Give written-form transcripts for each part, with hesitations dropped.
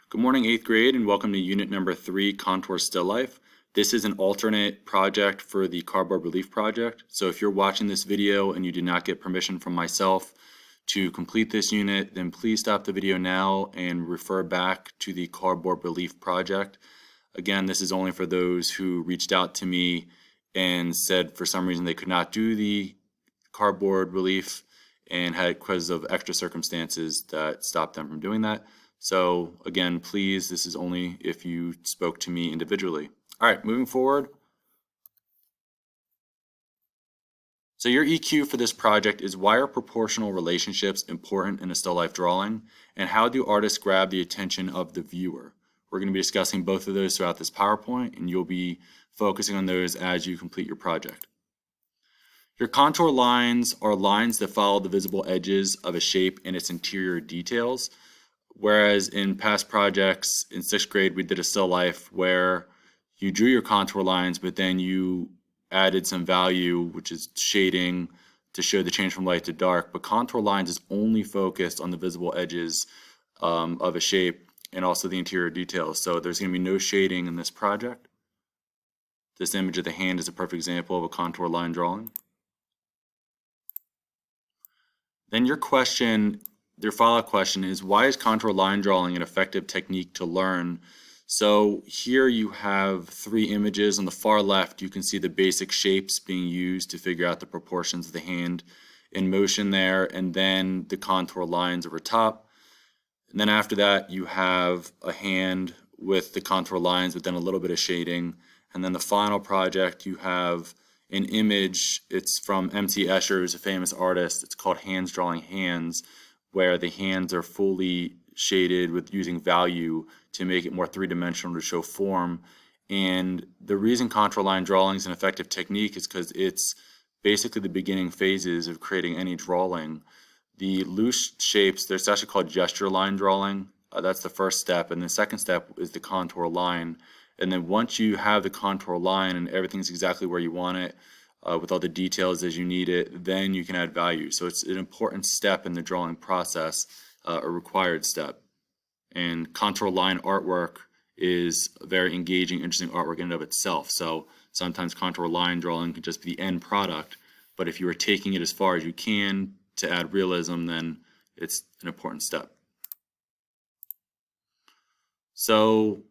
Good morning, 8th grade, and welcome to unit number 3, Contour Still Life. This is an alternate project for the cardboard relief project. So if you're watching this video and you did not get permission from myself to complete this unit, then please stop the video now and refer back to the cardboard relief project. Again, this is only for those who reached out to me and said for some reason they could not do the cardboard relief and had because of extra circumstances that stopped them from doing that. So again, please, this is only if you spoke to me individually. All right, moving forward. So your EQ for this project is, why are proportional relationships important in a still life drawing? And how do artists grab the attention of the viewer? We're going to be discussing both of those throughout this PowerPoint, and you'll be focusing on those as you complete your project. Your contour lines are lines that follow the visible edges of a shape and its interior details. Whereas in past projects in 6th grade, we did a still life where you drew your contour lines, but then you added some value, which is shading, to show the change from light to dark. But contour lines is only focused on the visible edges of a shape and also the interior details. So there's going to be no shading in this project. This image of the hand is a perfect example of a contour line drawing. Then your follow-up question is, why is contour line drawing an effective technique to learn? So here you have 3 images. On the far left, you can see the basic shapes being used to figure out the proportions of the hand in motion there, and then the contour lines over top. And then after that, you have a hand with the contour lines, but then a little bit of shading. And then the final project, you have an image. It's from M.T. Escher, who's a famous artist. It's called Hands Drawing Hands, where the hands are fully shaded with using value to make it more three-dimensional to show form. And the reason contour line drawing is an effective technique is because it's basically the beginning phases of creating any drawing. The loose shapes, they're actually called gesture line drawing. That's the first step. And the second step is the contour line. And then once you have the contour line and everything's exactly where you want it, with all the details as you need it, then you can add value. So it's an important step in the drawing process, a required step. And contour line artwork is a very engaging, interesting artwork in and of itself. So sometimes contour line drawing can just be the end product, but if you are taking it as far as you can to add realism, then it's an important step. So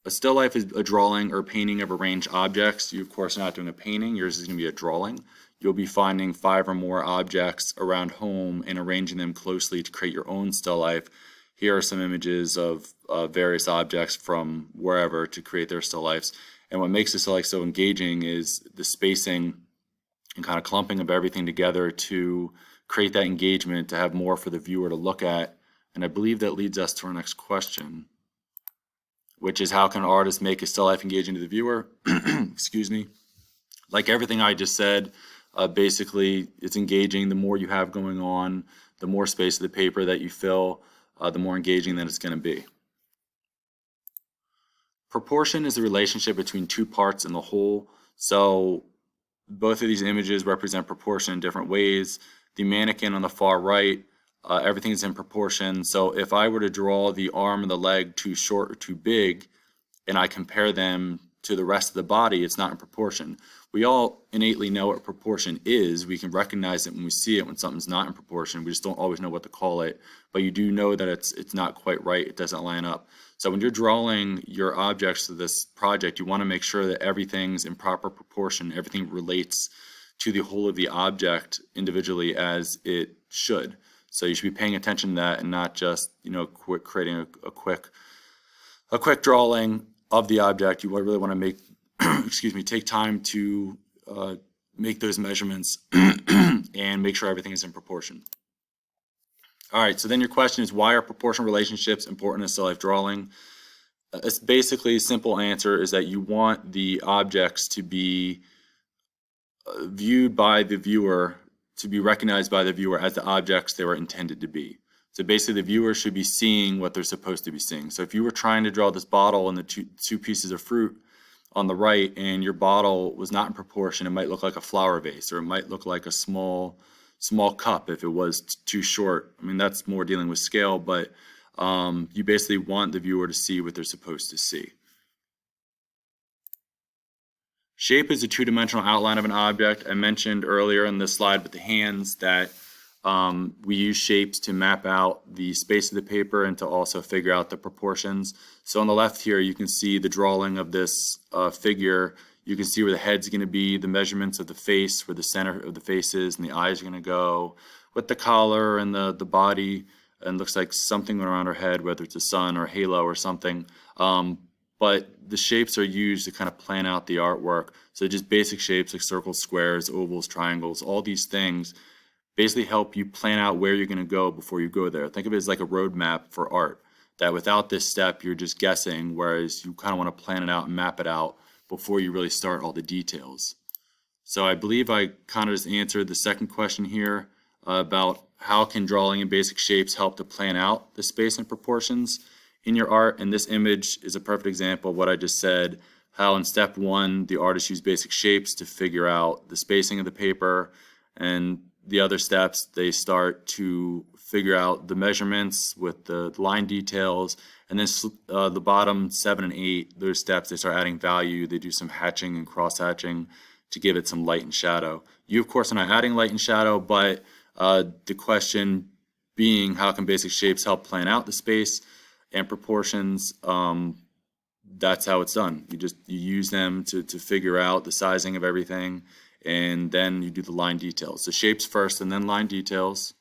a still life is a drawing or painting of arranged objects. You, of course, are not doing a painting. Yours is going to be a drawing. You'll be finding 5 or more objects around home and arranging them closely to create your own still life. Here are some images of various objects from wherever to create their still lifes. And what makes the still life so engaging is the spacing and kind of clumping of everything together to create that engagement, to have more for the viewer to look at. And I believe that leads us to our next question, which is, how can an artist make a still life engaging to the viewer? Excuse me. Like everything I just said, basically it's engaging. The more you have going on, the more space of the paper that you fill, the more engaging that it's going to be. Proportion is the relationship between 2 parts in the whole. So both of these images represent proportion in different ways. The mannequin on the far right, everything is in proportion. So if I were to draw the arm and the leg too short or too big, and I compare them to the rest of the body, it's not in proportion. We all innately know what proportion is. We can recognize it when we see it when something's not in proportion. We just don't always know what to call it. But you do know that it's not quite right. It doesn't line up. So when you're drawing your objects to this project, you want to make sure that everything's in proper proportion. Everything relates to the whole of the object individually as it should. So you should be paying attention to that and not just, creating a quick drawing of the object. You really want to make, take time to make those measurements and make sure everything is in proportion. All right, so then your question is, why are proportional relationships important in still life drawing? It's basically a simple answer is that you want the objects to be viewed by the viewer, to be recognized by the viewer as the objects they were intended to be. So basically the viewer should be seeing what they're supposed to be seeing. So if you were trying to draw this bottle and the two pieces of fruit on the right and your bottle was not in proportion, it might look like a flower vase, or it might look like a small cup if it was too short. I mean, that's more dealing with scale, but You basically want the viewer to see what they're supposed to see. Shape is a two-dimensional outline of an object. I mentioned earlier in this slide with the hands that we use shapes to map out the space of the paper and to also figure out the proportions. So on the left here, you can see the drawing of this figure. You can see where the head's going to be, the measurements of the face, where the center of the face is, and the eyes are going to go, with the collar and the body, and looks like something around her head, whether it's a sun or a halo or something. But the shapes are used to kind of plan out the artwork. So just basic shapes like circles, squares, ovals, triangles, all these things basically help you plan out where you're going to go before you go there. Think of it as like a roadmap for art, that without this step, you're just guessing, whereas you kind of want to plan it out and map it out before you really start all the details. So I believe I kind of just answered the second question here about how can drawing in basic shapes help to plan out the space and proportions in your art. And this image is a perfect example of what I just said, how in step one, the artist used basic shapes to figure out the spacing of the paper, and the other steps, they start to figure out the measurements with the line details, and then the bottom 7 and 8, those steps, they start adding value. They do some hatching and cross-hatching to give it some light and shadow. You, of course, are not adding light and shadow, but the question being, how can basic shapes help plan out the space and proportions? That's how it's done. You use them to figure out the sizing of everything, and then you do the line details. So shapes first and then line details.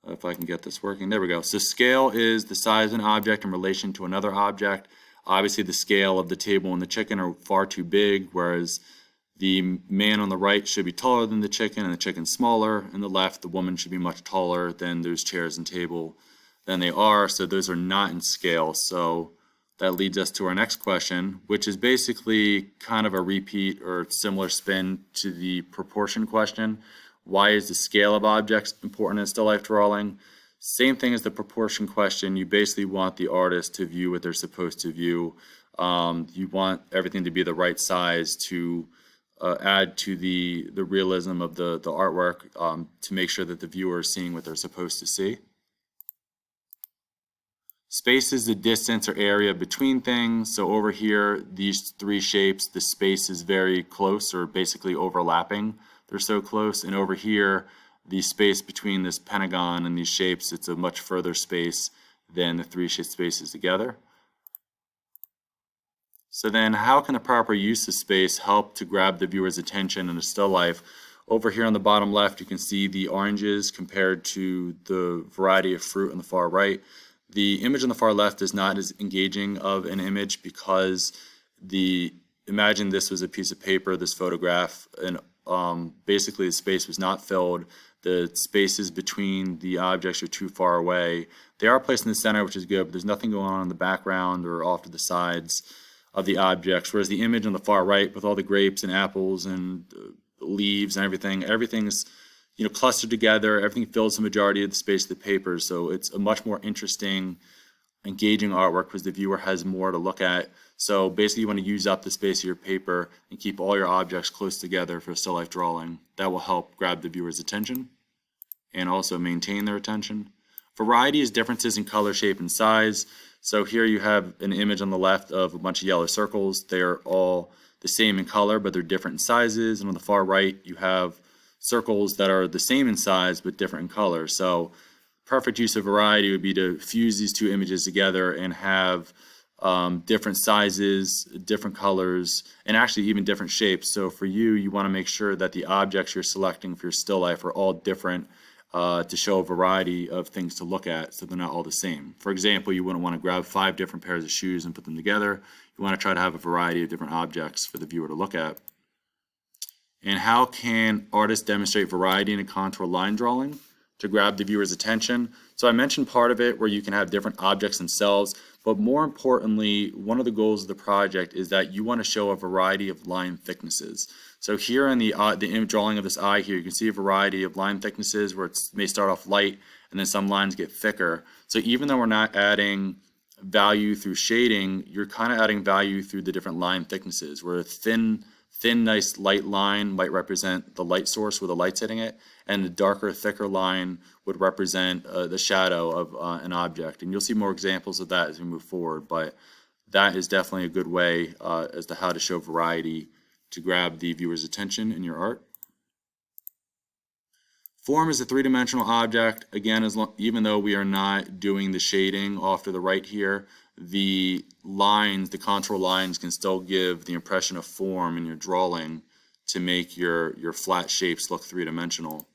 If I can get this working, there we go. So scale is the size of an object in relation to another object. Obviously the scale of the table and the chicken are far too big, whereas the man on the right should be taller than the chicken and the chicken smaller. On the left, the woman should be much taller than those chairs and table than they are. So those are not in scale. So that leads us to our next question, which is basically kind of a repeat or similar spin to the proportion question. Why is the scale of objects important in still life drawing? Same thing as the proportion question. You basically want the artist to view what they're supposed to view. You want everything to be the right size to add to the realism of the artwork, to make sure that the viewer is seeing what they're supposed to see. Space is the distance or area between things. So over here, these three shapes, the space is very close or basically overlapping. They're so close. And over here, the space between this pentagon and these shapes, it's a much further space than the three spaces together. So then how can the proper use of space help to grab the viewer's attention in a still life? Over here on the bottom left, you can see the oranges compared to the variety of fruit on the far right. The image on the far left is not as engaging of an image because imagine this was a piece of paper, this photograph, and basically the space was not filled. The spaces between the objects are too far away. They are placed in the center, which is good, but there's nothing going on in the background or off to the sides of the objects, whereas the image on the far right with all the grapes and apples and leaves and everything's clustered together. Everything fills the majority of the space of the paper, so it's a much more interesting, engaging artwork because the viewer has more to look at. So basically you want to use up the space of your paper and keep all your objects close together for a still life drawing. That will help grab the viewer's attention and also maintain their attention. Variety is differences in color, shape, and size. So here you have an image on the left of a bunch of yellow circles. They're all the same in color, but they're different in sizes. And on the far right, you have circles that are the same in size but different in color. So perfect use of variety would be to fuse these two images together and have different sizes, different colors, and actually even different shapes. So for you, you want to make sure that the objects you're selecting for your still life are all different to show a variety of things to look at so they're not all the same. For example, you wouldn't want to grab 5 different pairs of shoes and put them together. You want to try to have a variety of different objects for the viewer to look at. And how can artists demonstrate variety in a contour line drawing to grab the viewer's attention? So I mentioned part of it where you can have different objects themselves, but more importantly, one of the goals of the project is that you want to show a variety of line thicknesses. So here in the image drawing of this eye here, you can see a variety of line thicknesses where it may start off light and then some lines get thicker. So even though we're not adding value through shading, you're kind of adding value through the different line thicknesses, where a thin, nice light line might represent the light source where the light's hitting it, and a darker, thicker line would represent the shadow of an object. And you'll see more examples of that as we move forward, but that is definitely a good way as to how to show variety to grab the viewer's attention in your art. Form is a three-dimensional object. Again, even though we are not doing the shading off to the right here, the lines, the contour lines can still give the impression of form in your drawing to make your flat shapes look three-dimensional.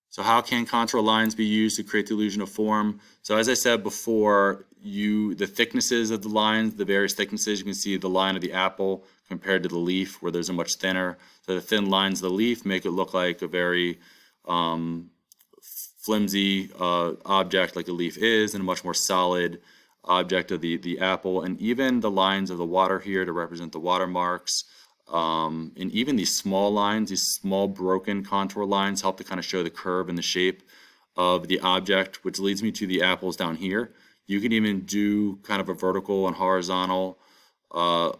So how can contour lines be used to create the illusion of form? So as I said before, the thicknesses of the lines, the various thicknesses, you can see the line of the apple compared to the leaf where there's a much thinner. So the thin lines of the leaf make it look like a very flimsy object like a leaf is, and a much more solid object of the apple. And even the lines of the water here to represent the watermarks. And even these small lines, these small broken contour lines help to kind of show the curve and the shape of the object, which leads me to the apples down here. You can even do kind of a vertical and horizontal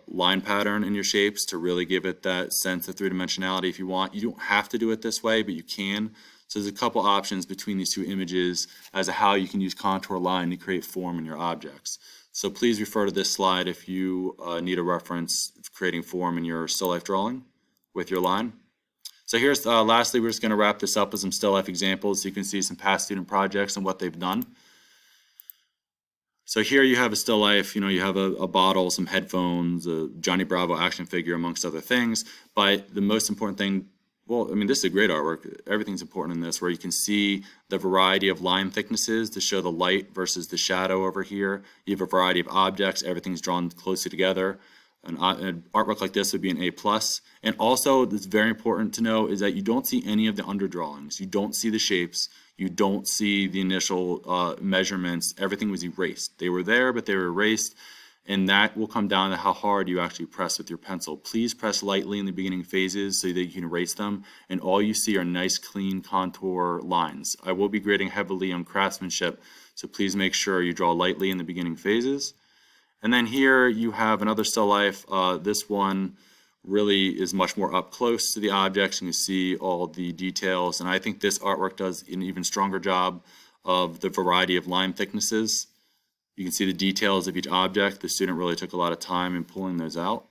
line pattern in your shapes to really give it that sense of three-dimensionality if you want. You don't have to do it this way, but you can. So there's a couple options between these two images as to how you can use contour line to create form in your objects. So please refer to this slide if you need a reference of creating form in your still life drawing with your line. So here's lastly, we're just going to wrap this up with some still life examples so you can see some past student projects and what they've done. So here you have a still life, you have a bottle, some headphones, a Johnny Bravo action figure, amongst other things. But the most important thing, well, I mean, this is a great artwork. Everything's important in this, where you can see the variety of line thicknesses to show the light versus the shadow over here. You have a variety of objects. Everything's drawn closely together. An artwork like this would be an A+. And also, it's very important to know is that you don't see any of the underdrawings. You don't see the shapes. You don't see the initial measurements. Everything was erased. They were there, but they were erased. And that will come down to how hard you actually press with your pencil. Please press lightly in the beginning phases so that you can erase them. And all you see are nice, clean contour lines. I will be grading heavily on craftsmanship, so please make sure you draw lightly in the beginning phases. And then here you have another still life. This one really is much more up close to the objects. You can see all the details. And I think this artwork does an even stronger job of the variety of line thicknesses. You can see the details of each object. The student really took a lot of time in pulling those out.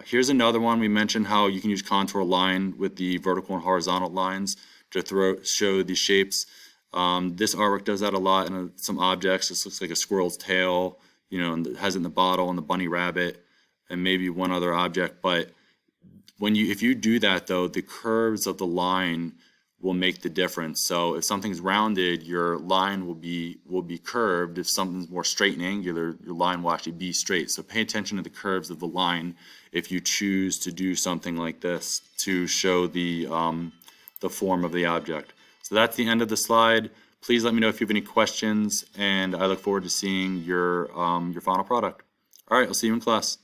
Here's another one. We mentioned how you can use contour line with the vertical and horizontal lines to show the shapes. This artwork does that a lot in some objects. This looks like a squirrel's tail, and it has it in the bottle, and the bunny rabbit, and maybe one other object. But if you do that, though, the curves of the line will make the difference. So if something's rounded, your line will be curved. If something's more straight and angular, your line will actually be straight. So pay attention to the curves of the line if you choose to do something like this to show the form of the object. So that's the end of the slide. Please let me know if you have any questions, and I look forward to seeing your final product. All right, I'll see you in class.